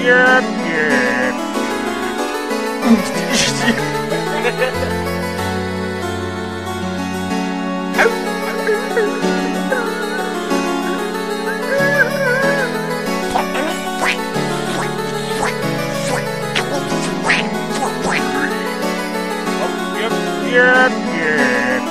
Jep, jep. Jep, jep.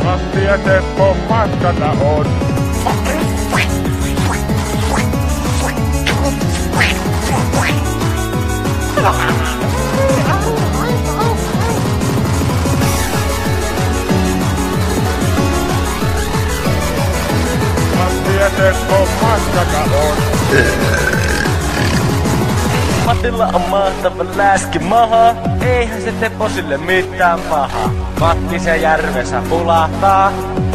Matti ja Teppo matkalla on. Matti ja Teppo matkalla on. Mattilla on mahtava läski maha, eihän se Teppo sille mitään pahaa. Matti se järvessä pulahtaa,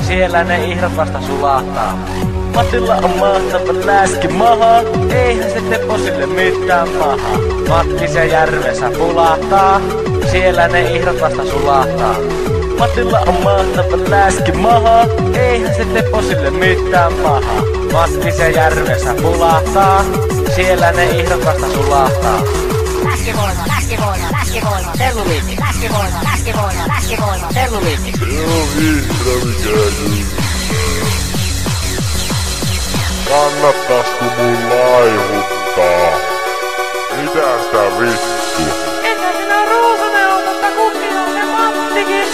siellä ne ihrot vasta sulahtaa. Mattilla on mahtava läski maha, eihän se Teppo sille mitään pahaa. Matti se järvessä pulahtaa, siellä ne ihrot vasta sulahtaa. Mattilla on mahtava läski maha, eihän se Teppo sille mitään pahaa. Matti se järvessä pulahtaa, siellä ne ihrot vasta sulahtaa. Läskivoima, läskivoima, läskivoima, terluliitti. Läskivoima, läskivoima, läskivoima, terluliitti. Se on vihreä mikään kyllä. Kannattasiko mun laihuttaa? Mitä sitä vittu? Entä sinä ruusunen on, mutta kukin on se Mattikin.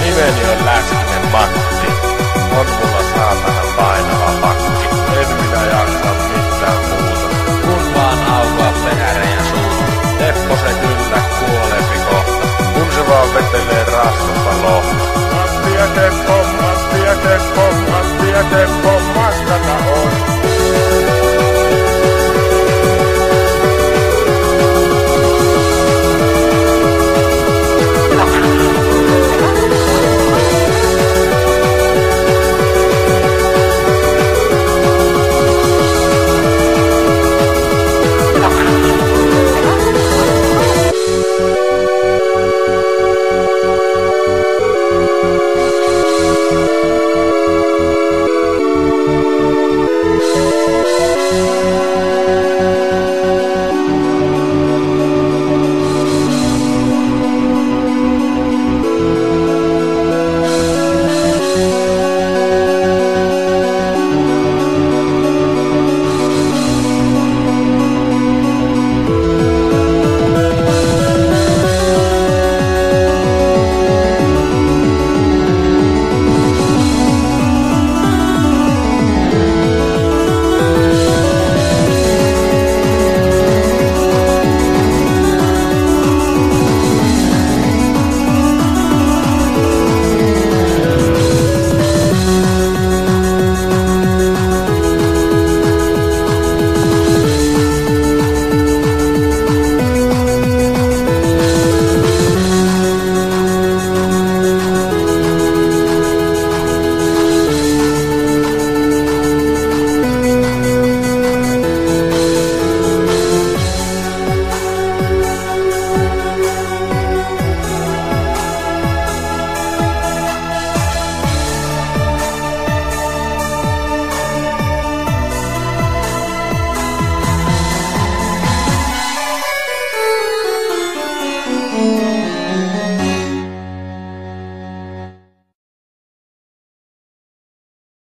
Nimeni on Läskinen Matti. On mulla saatana painava pakki. En minä jaksa mitään muuta. Kun vaan aukoa pehäreen suuta. Teppo se kyllä kuolepi kohta. Kun se vaan vetelee rasvasta lohta. Matti ja Teppo matkalla on.